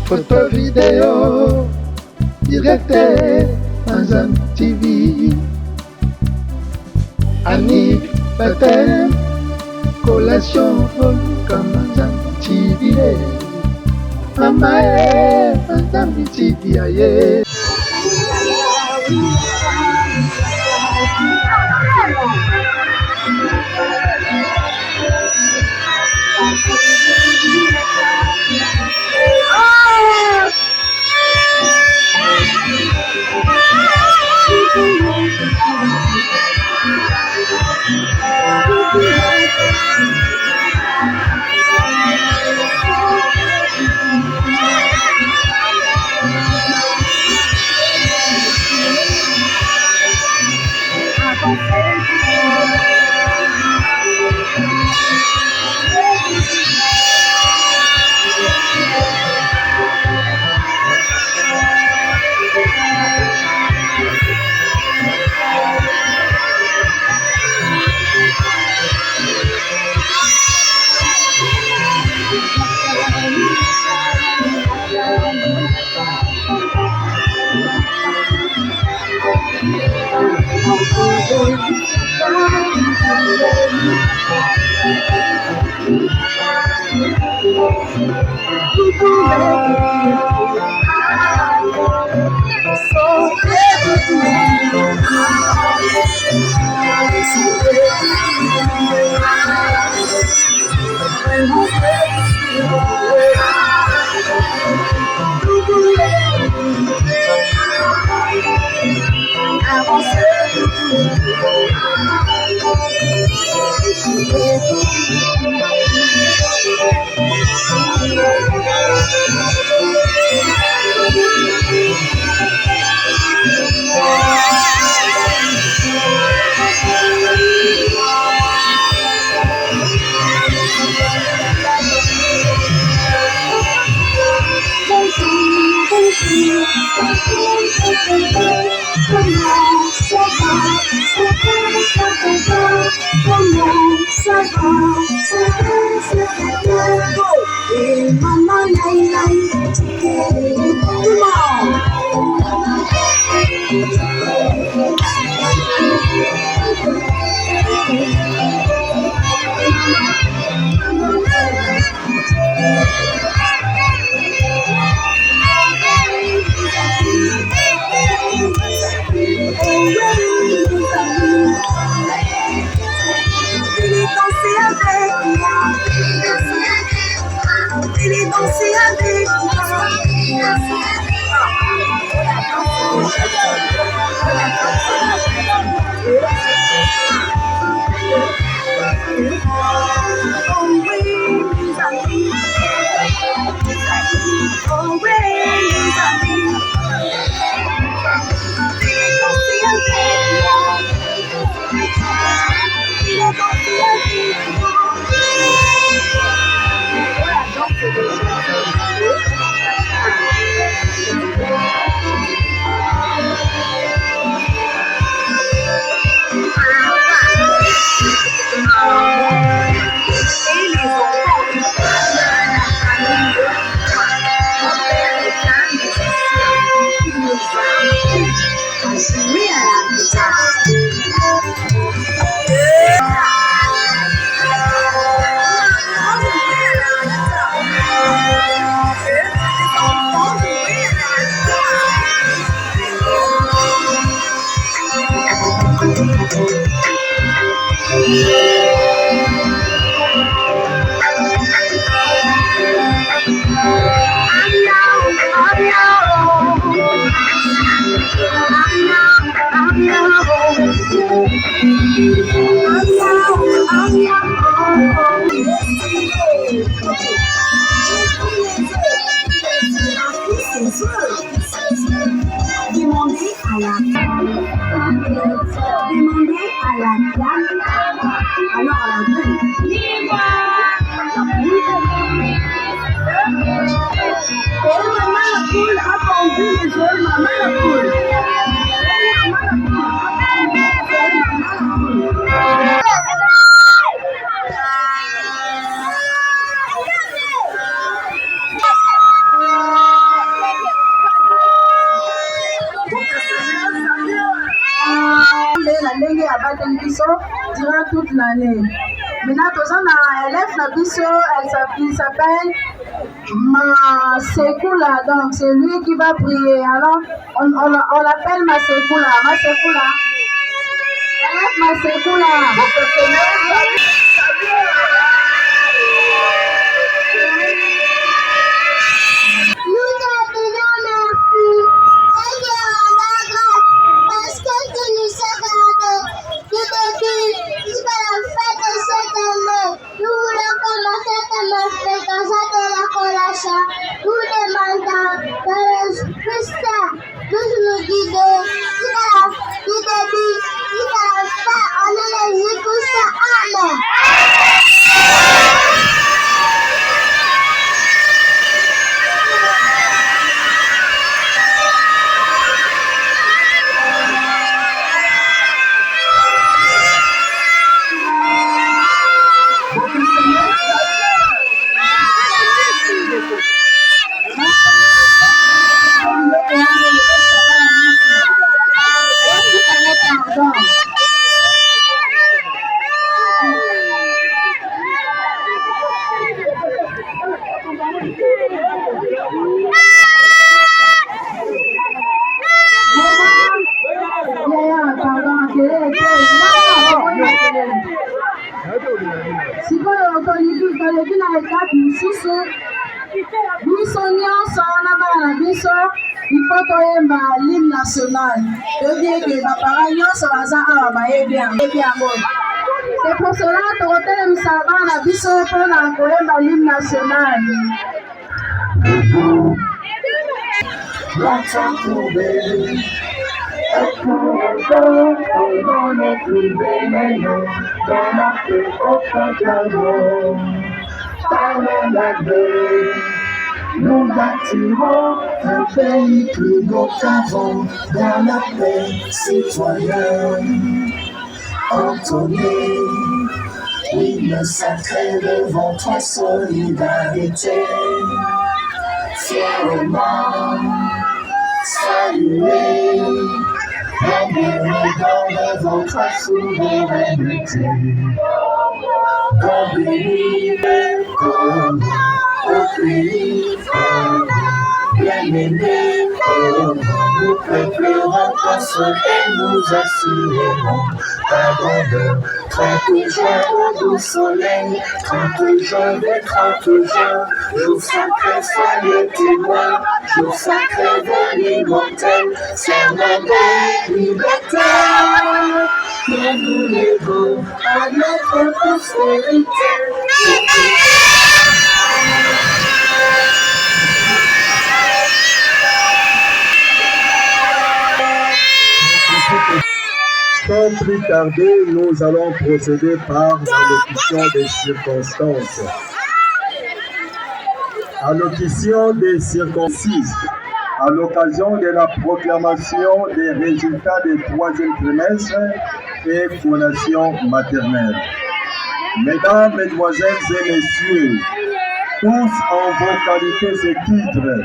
Photo vidéo, directeur, Manzam TV. Annick, baptême, collation, comme Manzam TV. Mama, Manzam TV, aïe. biso durant toute l'année. Maintenant, tous un élève na biso, il s'appelle Masekula, donc c'est lui qui va prier. Alors, on l'appelle Masekula. Masekula. Élève Masekula. Nous demandons de l'esprit de nous guider du début jusqu'à la fin. On est les écouteurs. Amen. Biso nyonso na bana biso il faut toyemba l'hymne national. Toyebi que bapara nyonso baza awa bayebi yango. C'est pour cela tokotelemisa bana biso mpona koyemba l'hymne national. Nous bâtirons un pays plus beau qu'avant, dans la paix citoyenne. Entonner l'hymne sacré devant toi, solidarité. Fièrement saluer la guérison devant toi, souveraineté. Béni au pays, bien-aimé, nous préparons ta soeur et nous assurerons pardon de 30 jours au soleil, 30 jours de 30 jours, jour sacré, soyez témoins, jour sacré de l'immortel, serment de liberté, que nous lèvons à notre prospérité. Sans plus tarder, nous allons procéder par l'allocution des circonstances. Allocution des circonstances. À l'occasion de la proclamation des résultats du 3e trimestre et collation maternelle. Mesdames, Mesdemoiselles et Messieurs, tous en vos qualités et titres,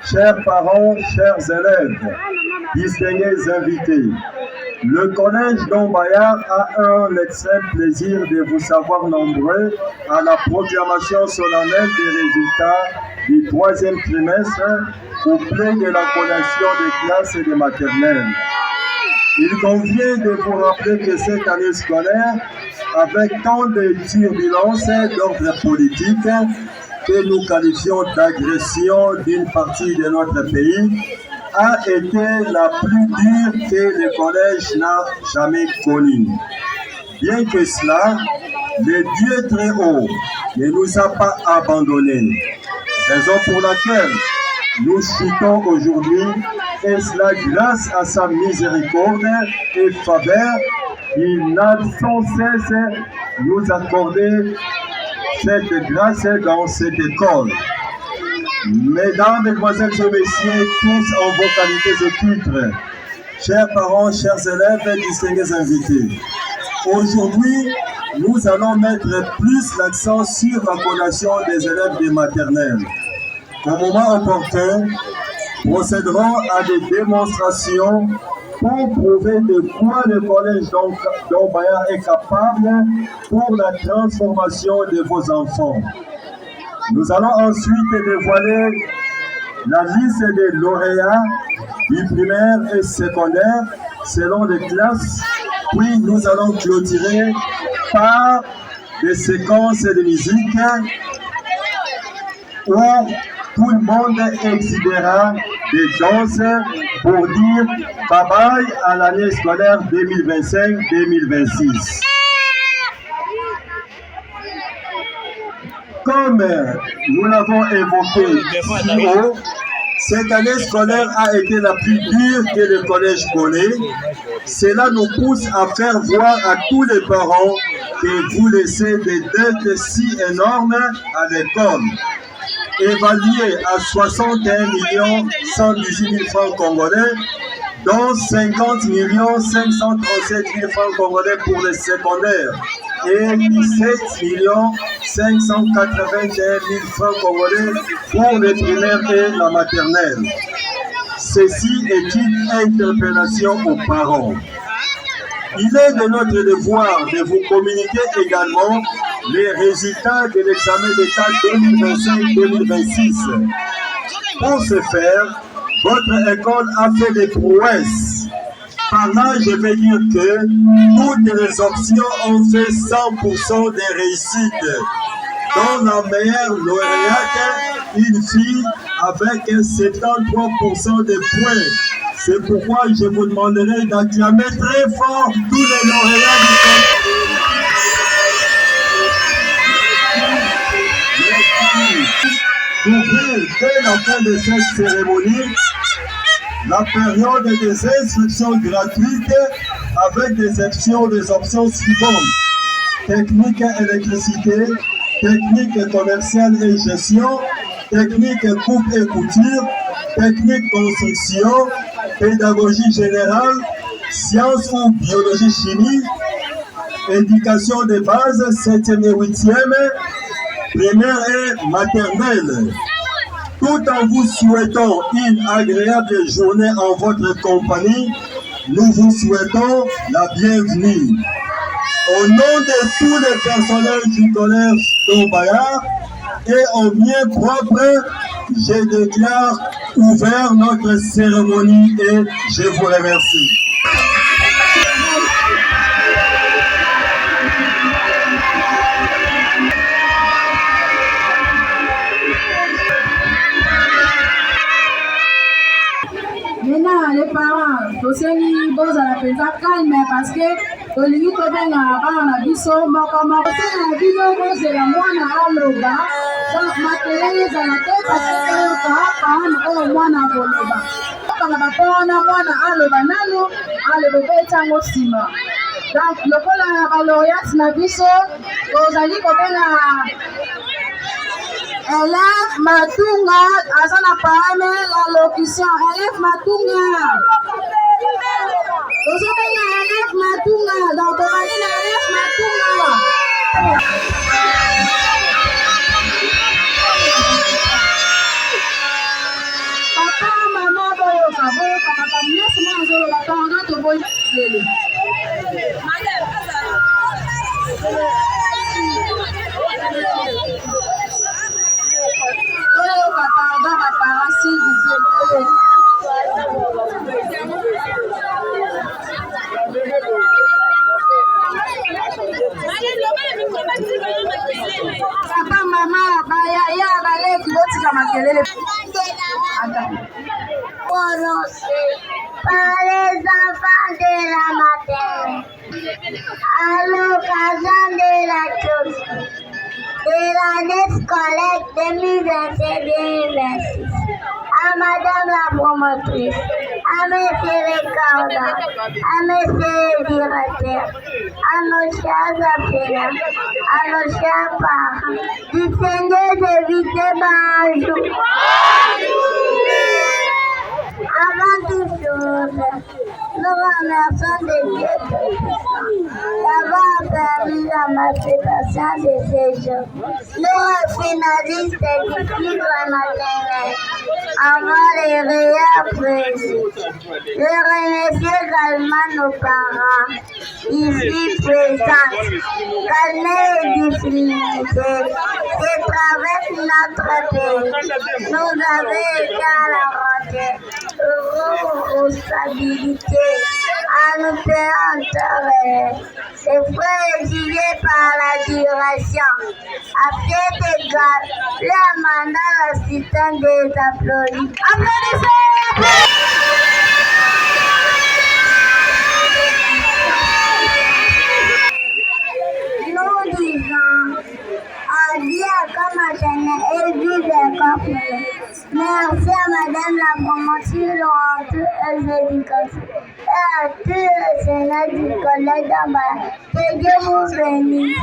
chers parents, chers élèves, distingués invités, le collège d'Ombayar a un extrême plaisir de vous savoir nombreux à la proclamation solennelle des résultats du 3e trimestre au plein de la collation des classes et des maternelles. Il convient de vous rappeler que cette année scolaire, avec tant de turbulences d'ordre politique que nous qualifions d'agression d'une partie de notre pays, a été la plus dure que le collège n'a jamais connue. Bien que cela, le Dieu très haut ne nous a pas abandonnés, raison pour laquelle nous chutons aujourd'hui, et cela grâce à sa miséricorde et faveur. Il n'a sans cesse nous accorder cette grâce dans cette école. Mesdames, Mesdemoiselles et Messieurs, tous en vos qualités et titres, chers parents, chers élèves et distingués invités, aujourd'hui, nous allons mettre plus l'accent sur la collation des élèves des maternelles. Au moment opportun, procéderons à des démonstrations pour prouver de quoi le collège d'Ombaya est capable pour la transformation de vos enfants. Nous allons ensuite dévoiler la liste des lauréats du primaire et secondaire selon les classes, puis nous allons clôturer par des séquences de musique où tout le monde exhibera des danses pour dire bye-bye à l'année scolaire 2025-2026. Comme nous l'avons évoqué plus haut, cette année scolaire a été la plus dure que le collège connaît. Cela nous pousse à faire voir à tous les parents que vous laissez des dettes si énormes à l'école, évaluées à 61 118 000 francs congolais, dont 50 537 000 francs congolais pour les secondaires et 17 581 000 francs congolais pour les primaires et la maternelle. Ceci est une interpellation aux parents. Il est de notre devoir de vous communiquer également les résultats de l'examen d'État 2025-2026. Pour ce faire, votre école a fait des prouesses. Par là, je vais dire que toutes les options ont fait 100% de réussite. Dont la meilleure lauréate, une fille avec 73% de points. C'est pourquoi je vous demanderai d'acclamer très fort tous les lauréats du concours. D'ouvrir dès la fin de cette cérémonie la période des inscriptions gratuites avec des options suivantes: technique électricité, technique commerciale et gestion, technique coupe et couture, technique construction, pédagogie générale, sciences ou biologie chimie, éducation de base 7e et 8e, primaire et maternelle. Tout en vous souhaitant une agréable journée en votre compagnie, nous vous souhaitons la bienvenue. Au nom de tous les personnels du collège d'Ombaya et en mien propre, je déclare ouvert notre cérémonie et je vous remercie. Maintenant, les parents, tous les bons à la pensa calme parce que tolingi tobenga bana biso moko moko tena biso kozela mwana aloba donc makelele ezala te parce que oyoka paana oyo mwana akoloba okanga bapona mwana aloba nano aloba pe ntango nsima. Donc lokola baloriate na biso tozali kobenga Élève Matunga, Azana Parame, la locution. Élève Matunga. Vous avez élève Matunga, donc on va dire élève Matunga. Papa, maman, boyo, boyo, papa, mieux c'est moi, je vais la prendre dans ton boy. Pardon, ma parole, s'il vous plaît. Papa, maman, ya balé qui va tirer ma kelele. Prononcé par les enfants de la maternelle à l'occasion de la clôture de l'année scolaire 2025-2026, à Madame la promotrice, à Monsieur les cordons, à Monsieur les directeurs, à nos chers enseignants, à nos chers parents, du Seigneur de Vite Banjou. Avant tout tous. Nous remercions de Dieu Tout-Puissant d'avoir permis la manifestation de ces jours. Nous finalistes du cycle maternel avant les réels précis. Je remercie également nos parents ici présents, calmer les difficultés qui traversent notre pays. Nous avons été à la rentrée, heureux aux stabilités, à nous faire entendre. C'est précisé par la direction. À cet égard, le mandat l'assistant des applaudissements. Applaudissez! Nous disons adieu à Kamatane et vive les couples. Merci à Madame la promotion Laurent et l'éducation et à tous les sénats du collège d'Ambala. Que Dieu vous bénisse.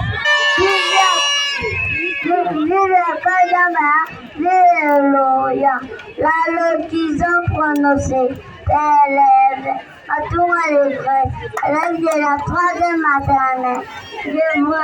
Vive l'école d'Ambala, vive le lauréat. La lotisation prononcée, élève à tout les frères, élève de la 3e maternelle. Je vous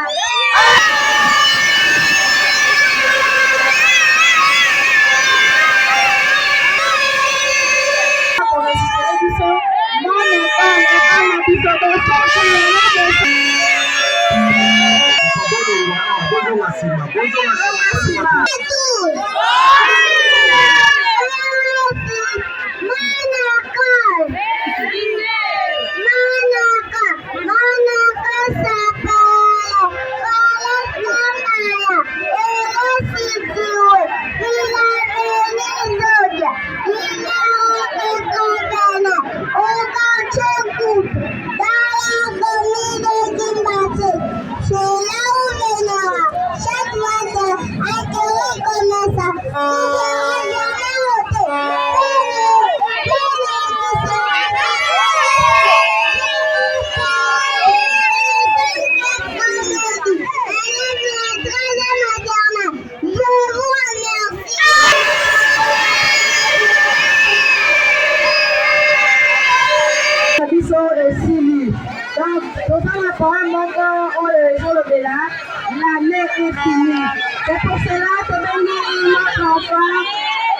l'année est finie. C'est pour cela que maintenant notre enfant,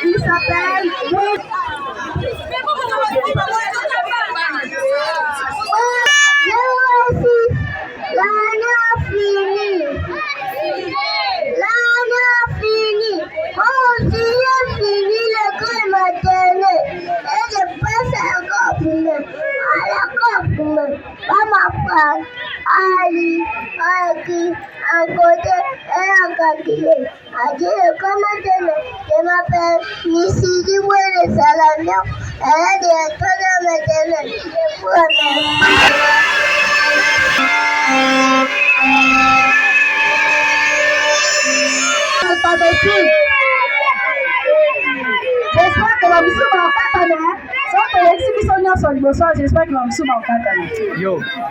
il s'appelle l'année a fini. L'année a fini. Oh, si j'ai fini l'école maternelle et je passe à l'école primaire. À l'école primaire, on m'apprend à lire, à écrire, à côté et à calculer. À dire comment je m'appelle Missidi Wele Salamian. Elle est directrice de maternelle. Je vous remercie. J'espère que la mission va en j'espère que nous sommes en Katana.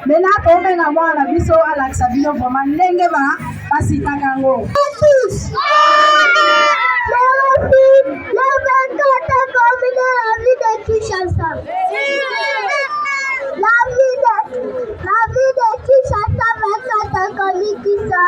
Maintenant, on a moi la mission à la Sabino vraiment n'engema pas si tagango. Tous. La 24 combiné la vie de Kinshasa. La vie de Kinshasa 24 combiné Kinshasa.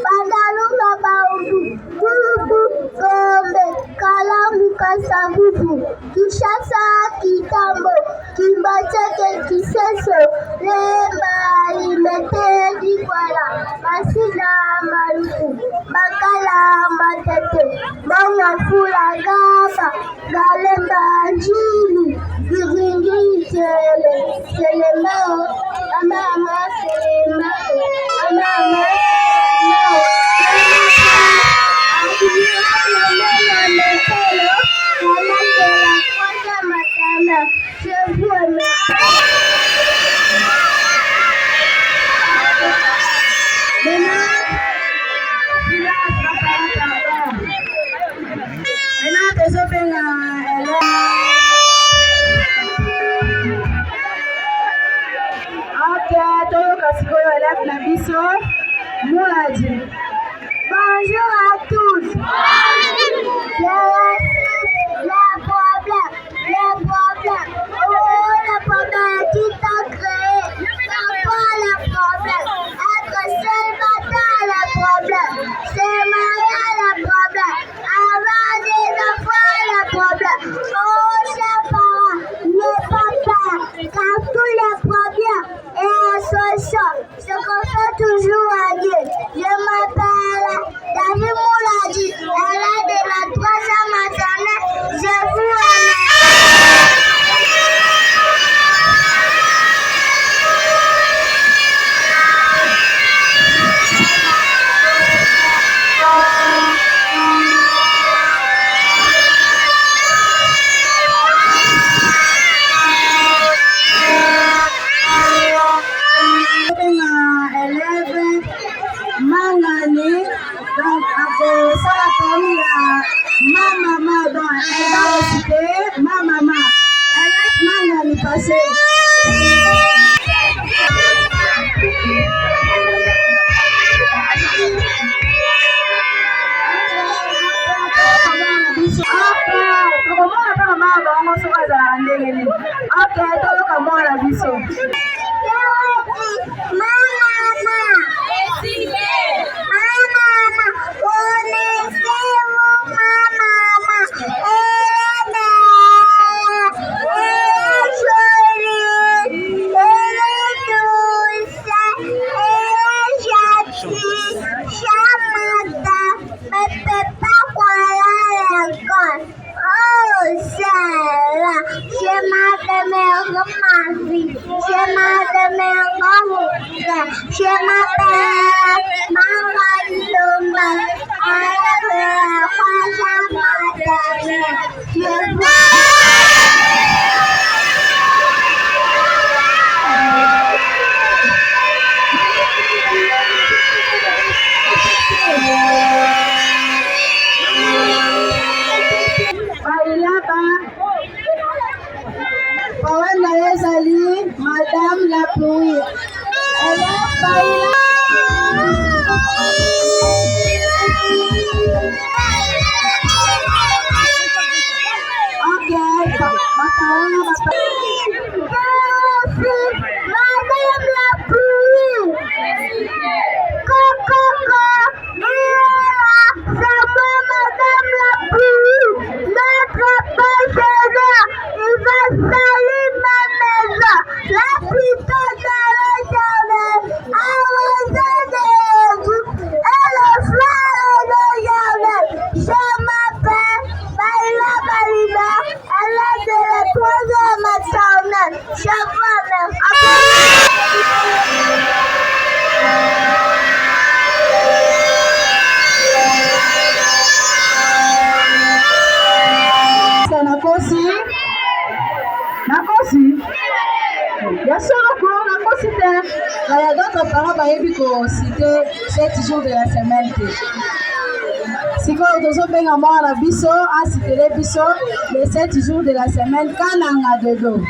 Bandalunga Baoudou. Boubou Gombe. Kalamu Kasabubu. Kinshasa Kitambo. Kimbachake Kiseso. Lema Limete Dikwala. Masina Maruku. Bakala Matete. Manga Fula Gaba. Galemba Jili. Giringi Tele. Telemao. Amama Telemao. Amama Telemao. Je vous remercie. Bonjour à tous. Le problème. madame ma maman, donc elle va réciter ma maman. Elle laisse Manga passer. Okay, toka mwana biso. Je m'appelle Maman Lumba. Madame la pluie. Elle est Baïla. Ok, madame la pluie. Coco, c'est moi, madame la pluie. Notre pensionnaire, il va salir ma maison. La plutôt de l'éternel, arrosée de Jésus, et le fleur de Jésus. Je m'appelle Baïla Balina, elle est de la troisième maternelle. Je vous remercie. Bien sûr, on a cité. Il y a d'autres parents qui ont cité 7 jours de la semaine. Si vous avez un mois à biso, à citer les biso, les 7 jours de la semaine, quand on a de dos.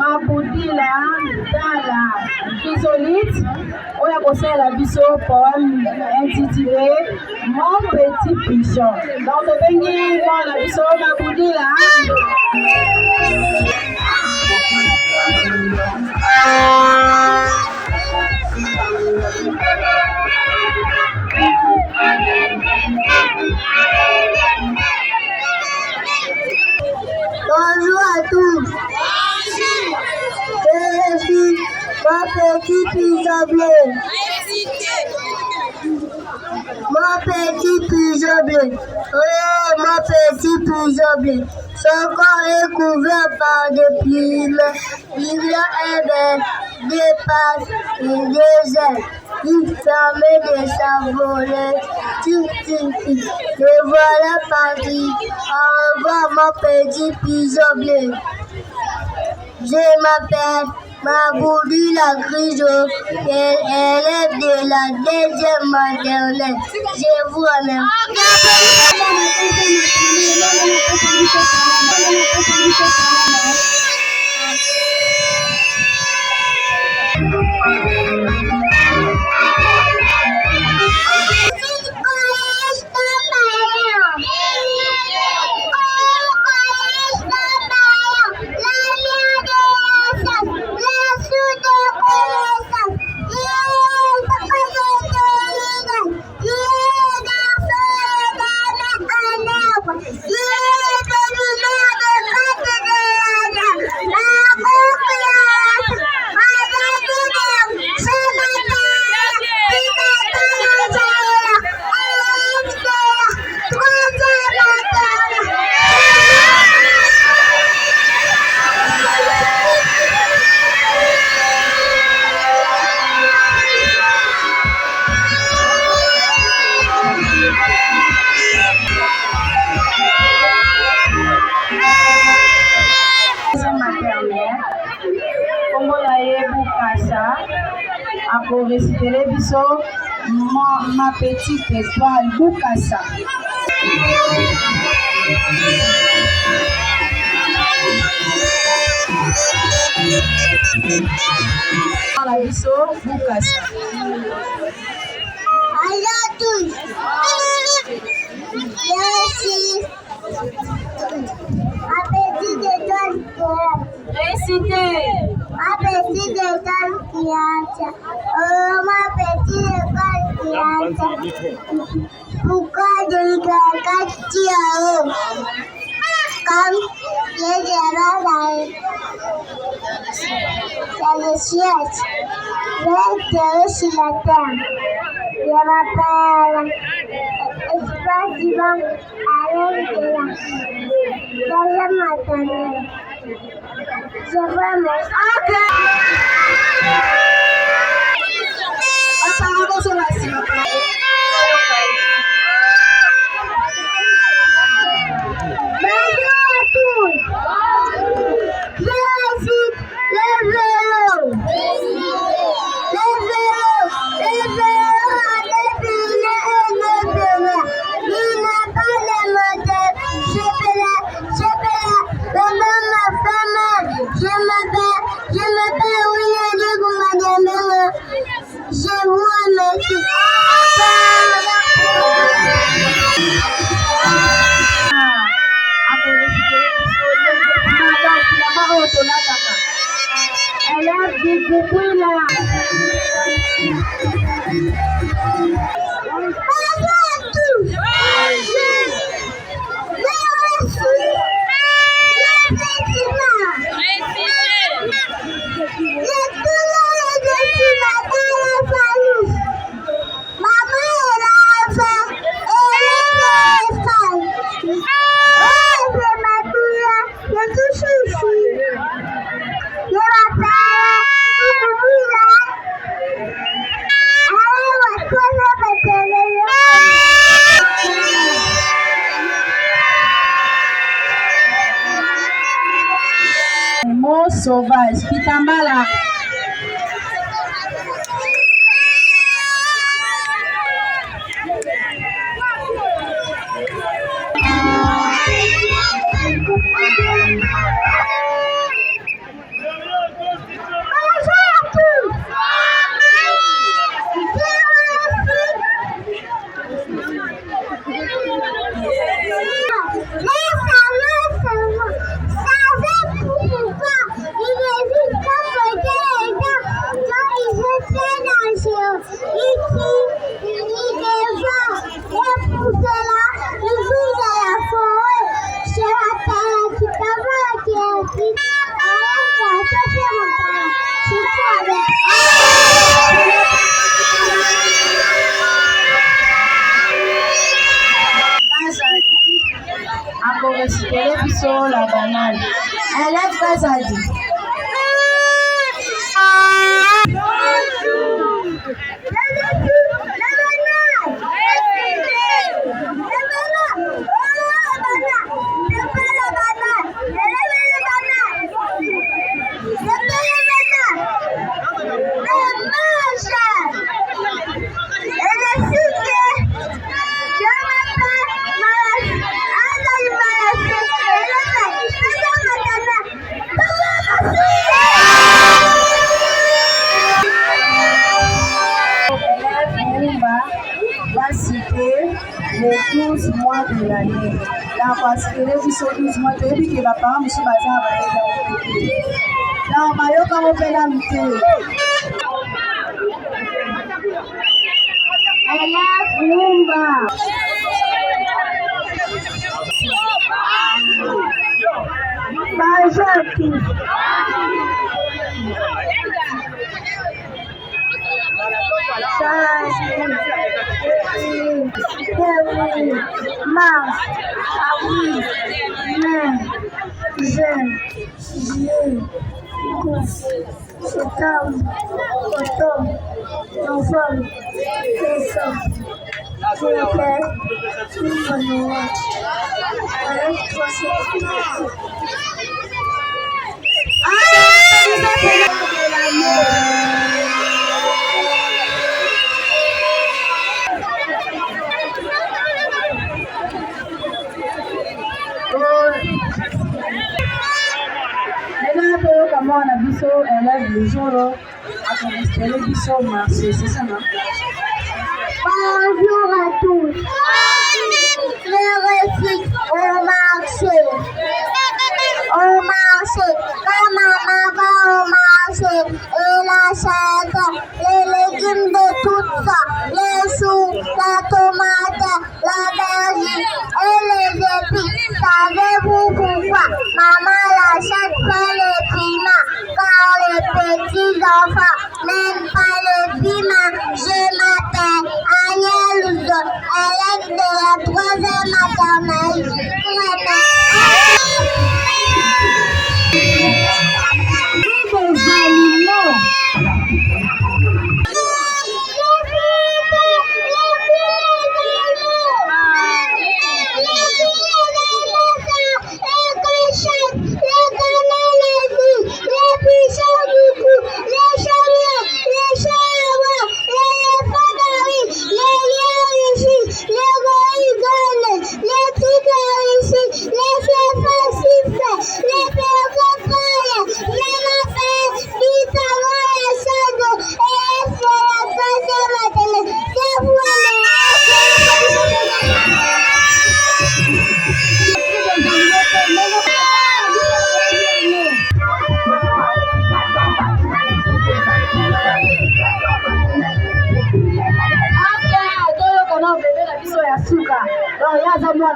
Mabudila Dala Kisolite, on a posé la biso poème intitulé Mon petit pigeon. Donc, on venir dans la biso Mabudila. Bonjour à tous. Je suis mon petit pigeon bleu. Mon petit pigeon bleu. Oh, mon petit pigeon bleu. Son corps est couvert par des plumes. Il a vert, des pattes et des ailes. Il permet de s'envoler. Et voilà parti. Au revoir mon petit pigeon bleu. Je m'appelle Maboudi la Grijo et élève de la deuxième maternelle. Je vous remercie. Ako réciter biso ma petite étoile Bukasa. La biso Bukasa. Alors tous. Merci. Ma petite étoile Récitez. Ma petite étoile oh, ma petite étoile pourquoi je regarde Tiao comme je dirais dans le ciel, je sur la terre. Je m'appelle Espace Divan Alain Guéla. Deuxième maternelle. Je vois mes... Ok! Bonjour à tous! Je récite le vélo. Le vélo a défilé et défilé. Il n'a pas de moteur. Je peux le nom de ma femme. Je m'appelle William Goumademela. Je vous remercie. Élève du Boukoula. Bonjour à tous. Sauvage, Pitambala. La banane. Elle est très adie. Les 12 mois de l'année. Là, parce que les 12 mois de l'année, que papa, monsieur Bazar, va aller dans le maillot comme on fait la mutuelle. Élève Lumba. Bonjour à tous. Mars, avril, mai, juin, juillet, août, septembre, octobre, novembre, décembre. Je une bonne note. Avec 300. le jour à télévision marché, c'est ça, non? Bonjour à tous. Le récit au marché. Au marché, la maman va au marché et achète les légumes de toutes sortes, les choux, la tomate, l'aubergine et les épices. Savez-vous pourquoi maman l'achète pas les piments? Car les petits enfants n'aiment pas les piments. Je m'appelle Agnès Louzon, élève de la 3e maternelle.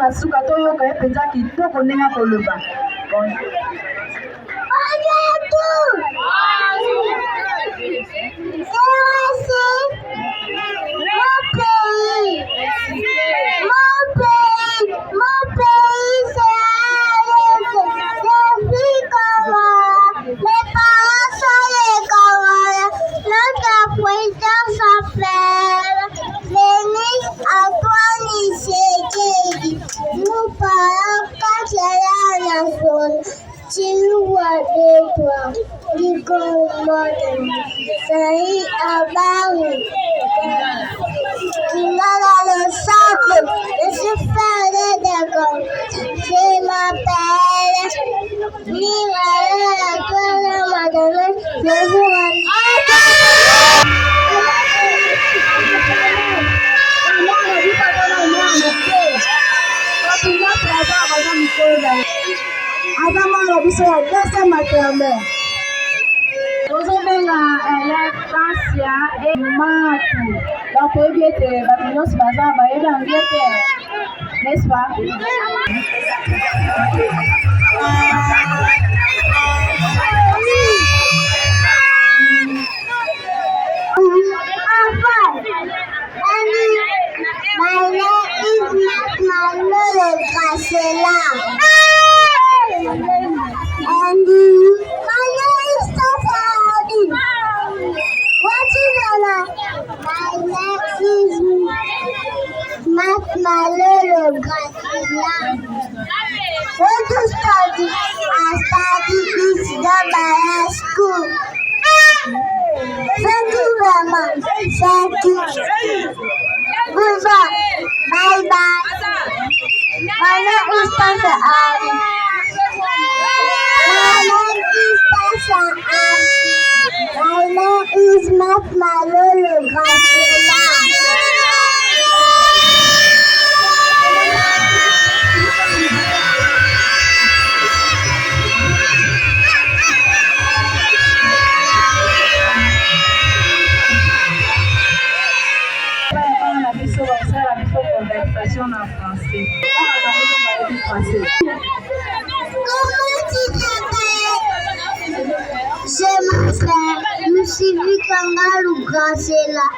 Suka toyo ka penza kitoko nenga koloba. N'est-ce pas?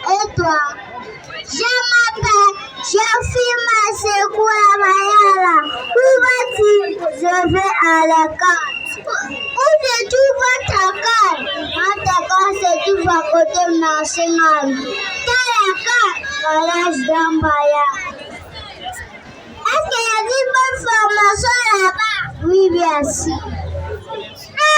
Et toi? Je m'appelle Jafima Sekoua Mayala. Où vas-tu? Je vais à la carte. Où se trouve ta carte? Ta carte se trouve à côté de national. Quelle la carte? Collège d'Ambaya. Est-ce qu'il y a des bonnes formations là-bas? Oui, bien sûr.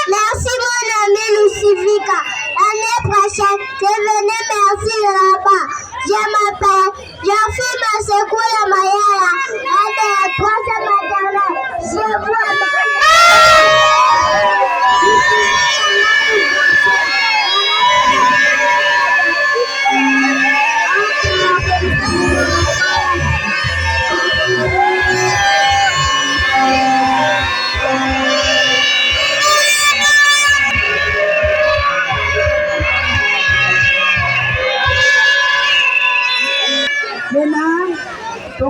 Merci mon ami Lucifika. L'année prochaine, je venais merci là-bas. Je m'appelle Jafima Sekoua Mayala. Elle est à 3e maternelle. Je vous remercie.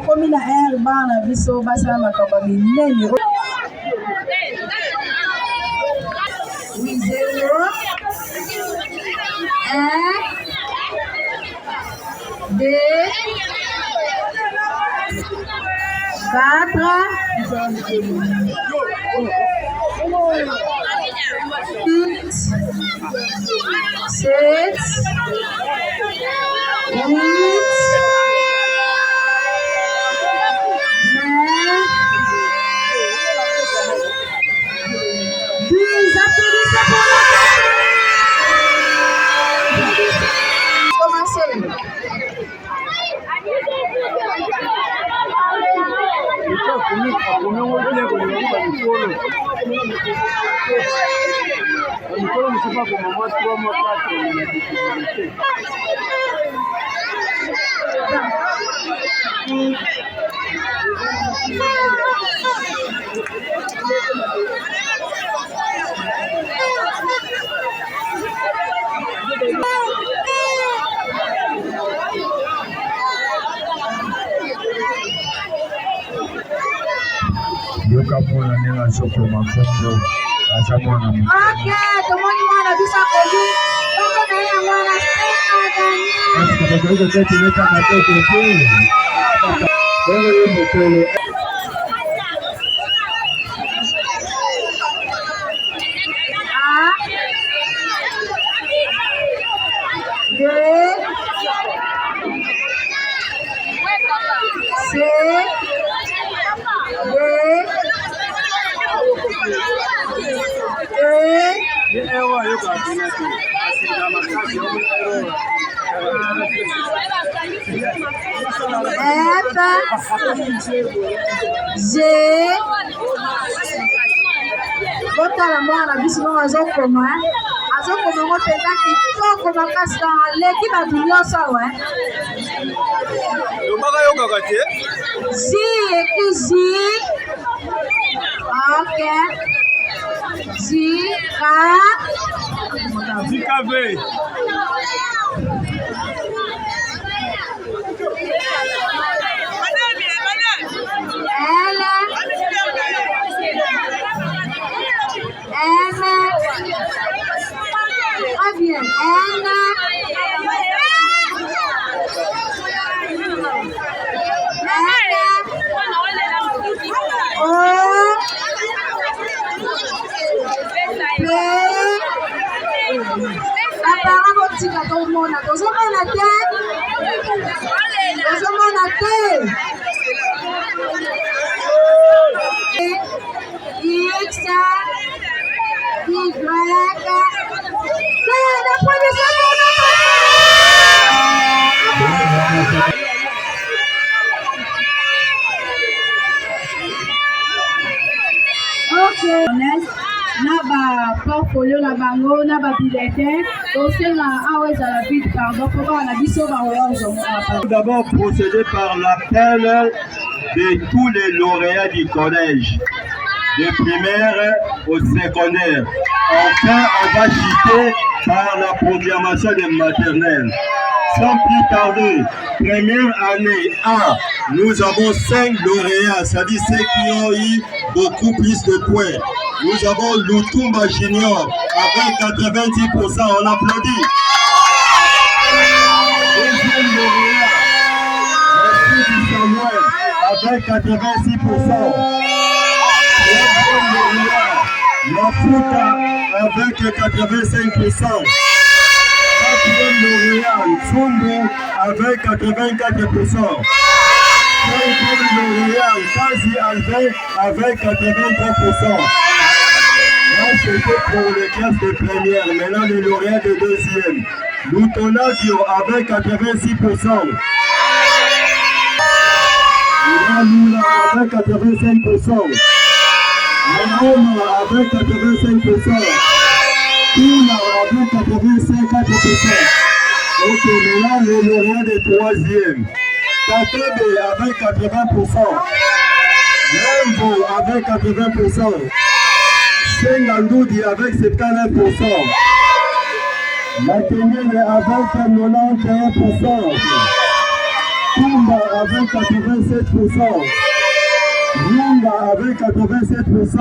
tokomi na air bana na biso basala makambo minene. Oui, 0 1 2 4 7 8 Yokamona nena soko mafundo asamwana. Ok, tomoni mwana bisa koli. Toko na ya mwana seka Daniel. Kwa kati neta matoko kweli. Wewe ni mkolo. Botala mwana biso ngo azokoma ngo mpenza kitoko makasi aleki bato nyonso awa lobaka yokaka te zi écrit zi. Ok, zikave na ba portfolio na bango na ba bulletin osenga awa ezala vite pardon po bana biso Tout d'abord procéder par l'appel de tous les lauréats du collège, de primaire au secondaire. Enfin, on va citer par la proclamation des maternelles. Sans plus tarder, première année A, nous avons 5 lauréats, c'est-à-dire ceux qui ont eu beaucoup plus de points. Nous avons Lutumba Junior avec 86%, on l'applaudit. Deuxième lauréat, Samuel avec 86%. Troisième lauréat, Mafuta avec 85%. Quatrième lauréat, Fumbo avec 84%. Cinquième lauréat, Kazi Albert avec 83%. Là, c'était pour les classes de première. Maintenant, les lauréats de deuxième. Lutona Dio avec 86%. Lula avec 85%. Mahoma avec 85%. Tula avec 84%. Ok, maintenant, les lauréats de troisième. Takebe avec 80%. Lembo avec 80%. Sengandoudi avec 79%. Makenele avec 91%. Kumba avec 87%. Lunga avec 87%.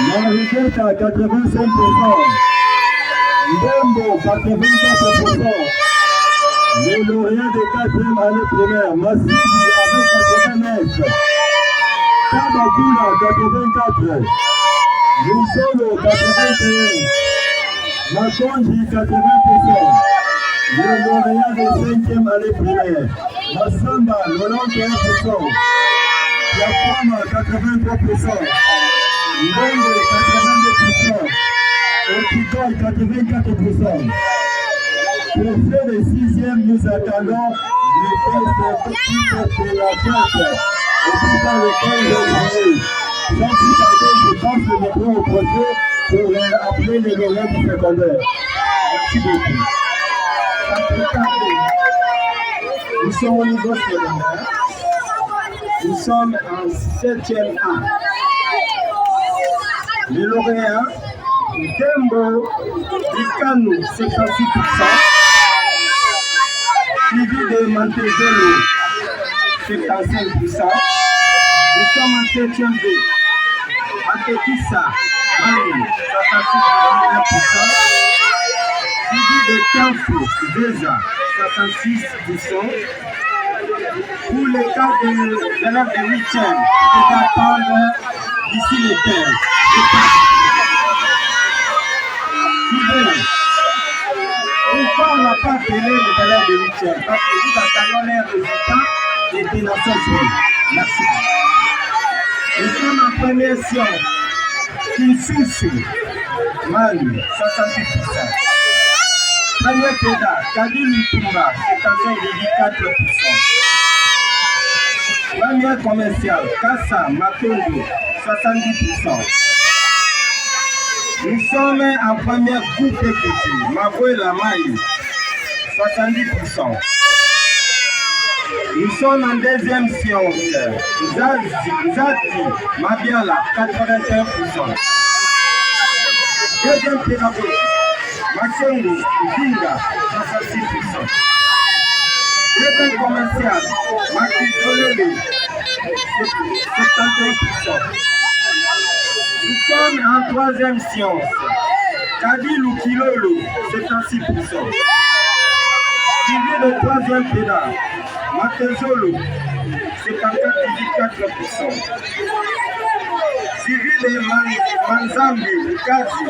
Mariguette à 85%. Ndembo 84%. Les lauréats de 4e année primaire, Massidi avec 89. Tabakula 84. Lusolo 81. Makonji 80%. Les lauréats de 5e année primaire, Massamba 91%. Yapama 83%. Ndembe 82%. Okikoi 84%. Pour ceux de 6e, nous attendons le test de la fête. Et puis dans le 15 janvier. Sans plus tarder, je passe le micro au projet pour appeler les lauréats du secondaire. Merci beaucoup. Sans plus tarder, nous sommes au niveau secondaire. Nous sommes en 7e A. Les lauréats, Dembo Ikanou 56%, suivi de Mantezelo 75%. Nous sommes en 7e B. Atekisa Mani 66,1%, suivi de Kanfo Veza 66%. Pour les cas de l'élève de 8e, qui attendent d'ici le 15. Pourquoi on n'a pas appelé les élèves de 8e? Parce que nous attendons les résultats des Nations Unies. Merci. Nous sommes en première science. Kinsusu, Manu, 68%. Premier Péda, Kadi Lutumba, 75,4%. Première commerciale, Kassa, Matongo, 70%. Nous sommes en première groupe équité, Mavoé Lamaï, 70%. Nous sommes en deuxième science, Zati, Mabiala, 81%. Deuxième pédagogie, Masengo, Zinga, 66%. Deuxième commercial, Makizolele, 71%. Nous sommes en troisième science, Kadilou Kilolo, 76%. Suivi de troisième pédale, Matezolo, 74,4%. Suivi de Manzambi, Kazi,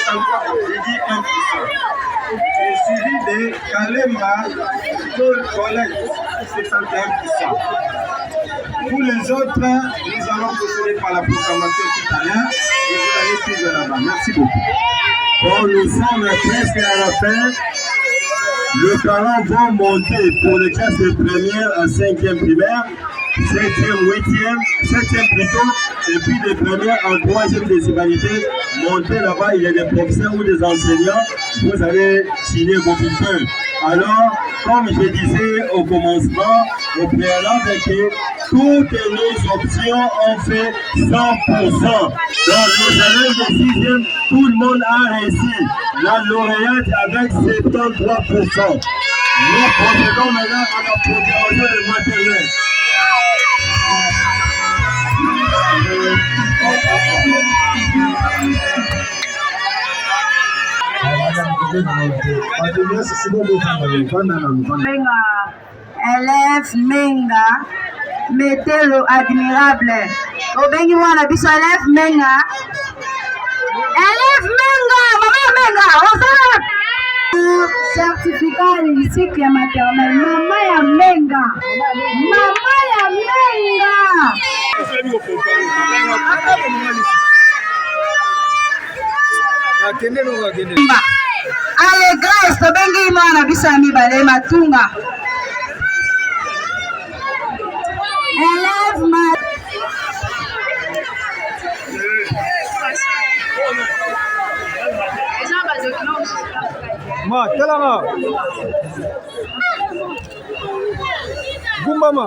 73,1%. Et suivi de Kalemba, Paul Colette, 71%. Pour les autres, nous allons procéder par la proclamation tout à l'heure et vous allez suivre là-bas. Merci beaucoup. Bon, nous sommes presque à la fin. Les parents vont monter pour les classes de première à 5e primaire, 7e, 8e, 7e plutôt, et puis des premières en 3e décimalité. Monter là-bas, il y a des professeurs ou des enseignants, vous allez signer vos bulletins. Alors, comme je disais au commencement, au préalable, que toutes nos options ont fait 100%. Donc, les élèves de 6e, tout le monde a réussi. La lauréate avec 73%. Nous procédons maintenant à la programmation de maternelle. Élève Menga, mettez le admirable. Obengi mwana biso élève Menga. Élève Menga, maman Menga, certificat de cycle maternel, maman ya Menga. Maman ya Menga. Allez, Grace, tobengi mwana biso ya mibale matunga. Élève ma Ma, telanga. Gumbama.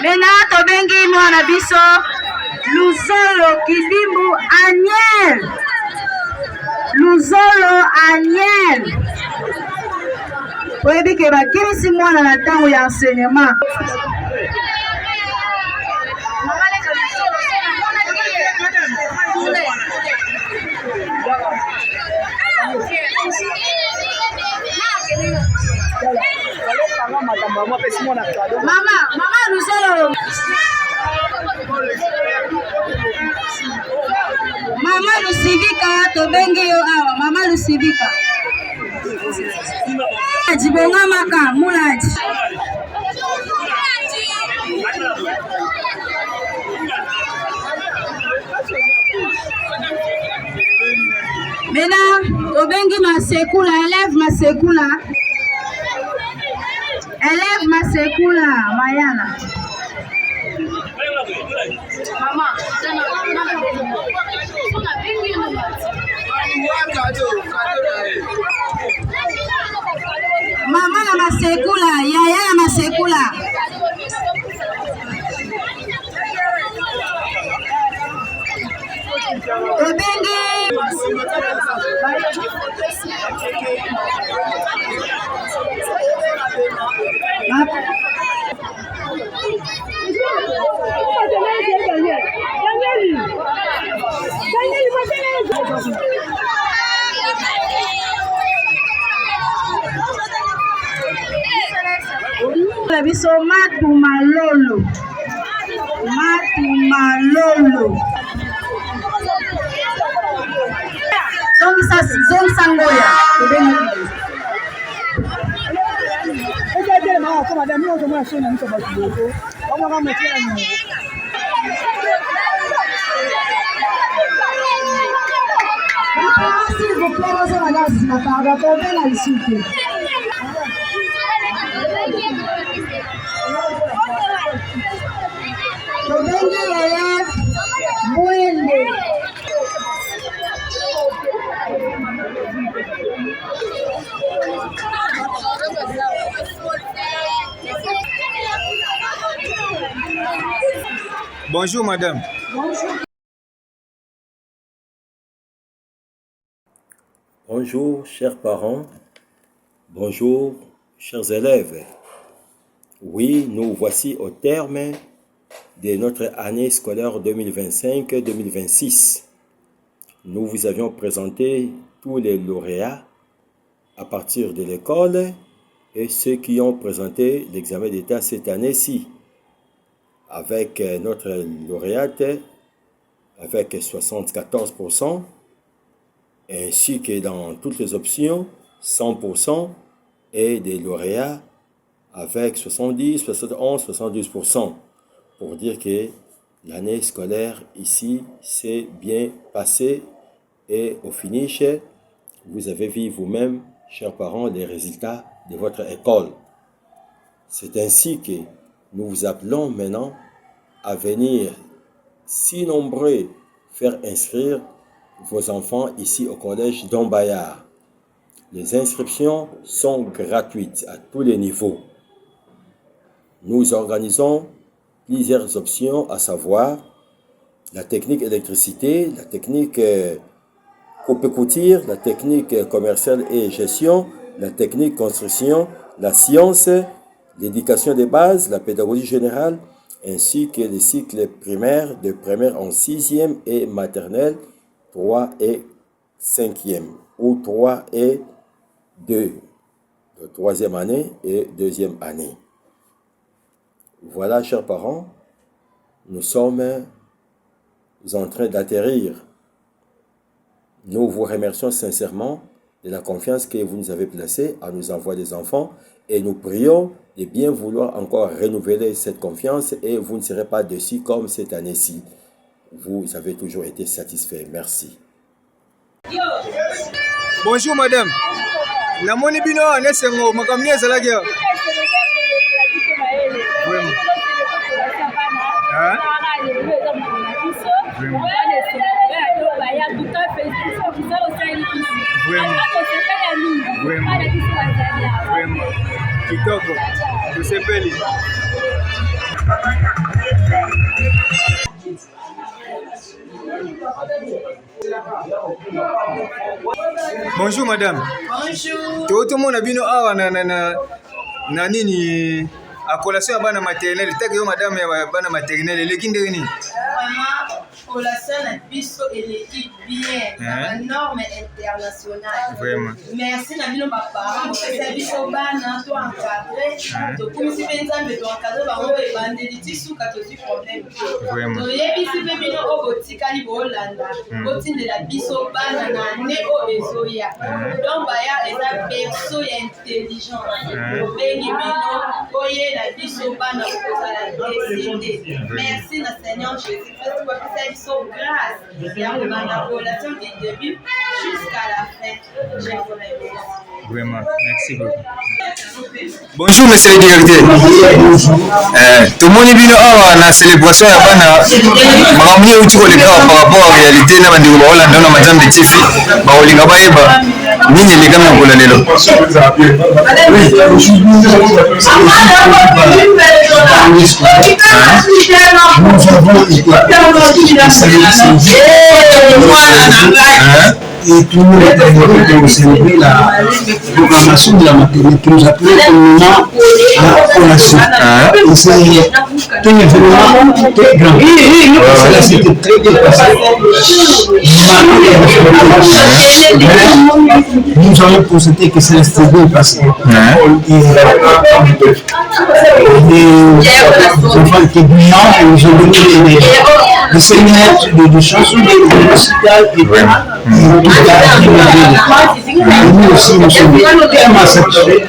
Maintenant, tobengi mwana biso Luzolo Kilimbu Aniel. Luzolo Aniel. Oyebi ke bakirisi mwana na ntango ya enseignement. Mama Luzolo. Mama Lusivika tobengi yo awa. Mama Lusivika. Jibonga maka mulaji. Mena tobengi Masekula, élève Masekula. Élève Masekula, Mayana. Mama na Masekula, yaya na Masekula. Tobengi biso Matu Malolo. Matu Malolo. Zong Sangoya. S'il vous plaît, Bonjour madame. Bonjour chers parents, bonjour chers élèves. Oui, nous voici au terme de notre année scolaire 2025-2026. Nous vous avions présenté tous les lauréats à partir de l'école et ceux qui ont présenté l'examen d'État cette année-ci. Avec notre lauréate avec 74%, ainsi que dans toutes les options 100%, et des lauréats avec 70, 71, 72%, pour dire que l'année scolaire ici s'est bien passée et au finish, vous avez vu vous-même, chers parents, les résultats de votre école. C'est ainsi que nous vous appelons maintenant à venir, si nombreux, faire inscrire vos enfants ici au collège Don Bayard. Les inscriptions sont gratuites à tous les niveaux. Nous organisons plusieurs options, à savoir la technique électricité, la technique coupe-couture, la technique commerciale et gestion, la technique construction, la science, l'éducation de base, la pédagogie générale, ainsi que les cycles primaires de première en 6e et maternelle 3 et 5e, ou 3 et 2, de 3e année et 2e année. Voilà, chers parents, nous sommes en train d'atterrir. Nous vous remercions sincèrement de la confiance que vous nous avez placée à nous envoyer des enfants et nous prions de bien vouloir encore renouveler cette confiance et vous ne serez pas déçus comme cette année-ci. Vous avez toujours été satisfaits. Merci. Bonjour madame. La moni bino anesengo makamia zalagia. Vraiment. Hein? Vraiment. Kitoko. Je sais pas les. Bonjour madame. Bonjour. Tout le monde a bien awa na nini à collation à bana maternelle. T'as que madame ya bana maternelle les kindé ni. Vraiment collation na biso et l'équipe bien. La norme internationale. Vraiment. Merci na bino ba parents pour biso bana to encadrer. To kumisi penza mbe to encadrer ba ngo e bandeli tisuka to ti problème. Vraiment. To yebisi pe bino o botikali bo Hollanda. Botindela biso bana na ne o ezoya. Donc ba ya eza perso ya intelligent. Bengi bino oye la biso bana ko la décider. Merci na Seigneur Jésus Christ pour faire biso grâce. Et on va la relation du début jusqu'à la fin. Je vous remercie. Vraiment, merci beaucoup. Bonjour monsieur le directeur. Tout le monde est venu à la célébration à Bana. Mamie ou tu vois les gars par rapport à la réalité, na bandi ko Hollande na majambe tifi ba olinga ba yeba. Nini les gars na kola lelo. Et tout le monde est d'accord de célébrer la programmation de la maternité qui nous a pris pour le moment à collation. Et c'est un événement très grand. Cela s'était très bien passé. Nous avons constaté que ça restait bien passé. Les enfants étaient brillants et nous ont donné des séminaires de chansons musicales et nous aussi, nous sommes tellement satisfaits.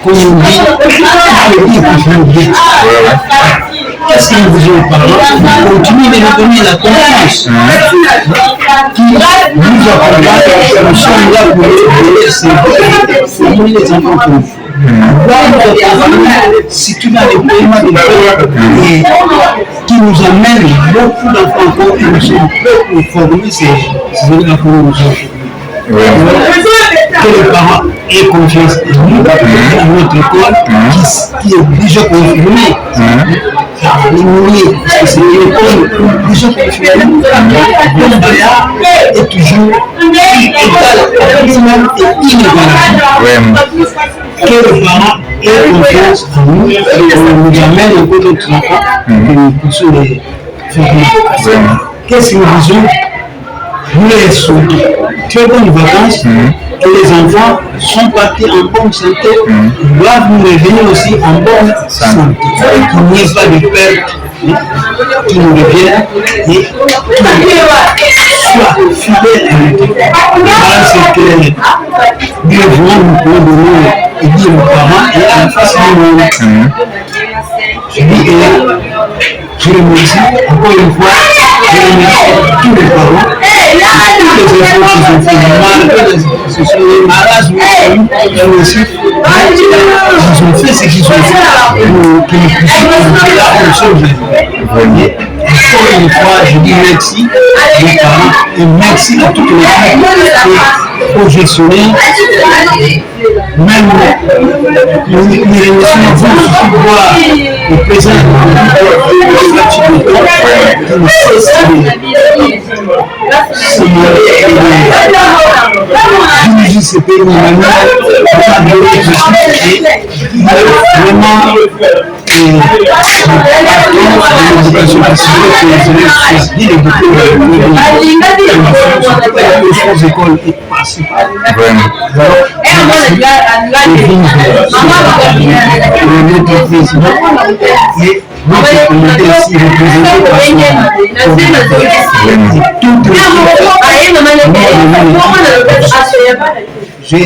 Comme on dit, qu'est-ce que nous voulons par là? Continuez de nous donner la confiance qui nous accompagne. Nous sommes là pour aider les enfants pour nous. Si tu as des paiements de et qui nous amène beaucoup d'enfants encore et nous sommes prêts pour former ces élèves pour nous. Que les parents aient confiance en nous, dans notre école qui est déjà confirmée. Parce que c'est une école déjà confirmée. Le barrière est toujours égal, optimal et inégal. Que les parents aient confiance en nous et qu'on nous amène un peu d'autres enfants que nous puissions les former. Qu'est-ce que nous disons? Nous les souhaitons très bonnes vacances, que les enfants sont partis en bonne santé, doivent nous revenir aussi en bonne santé. Qu'il n'y ait pas de perte qui nous reviennent et qui soient fidèles à nous. Voilà ce que Dieu voit, nous pouvons donner et dire aux parents et à la face du monde. Je dis que je remercie encore une fois, je remercie tous les parents. Tous les efforts qu'ils ont fait, malgré ce sont les malades, mais aussi, ils ont fait ce qu'ils ont fait pour que nous puissions faire la chose. Encore une fois, je dis merci aux parents et merci à toute l'équipe aux gestionnaires. Même les remerciements vous aussi voir le président de la qui nous fait ce pays vraiment l'éducation les écoles et principales. Notre président et notre communauté ici représentée par j'ai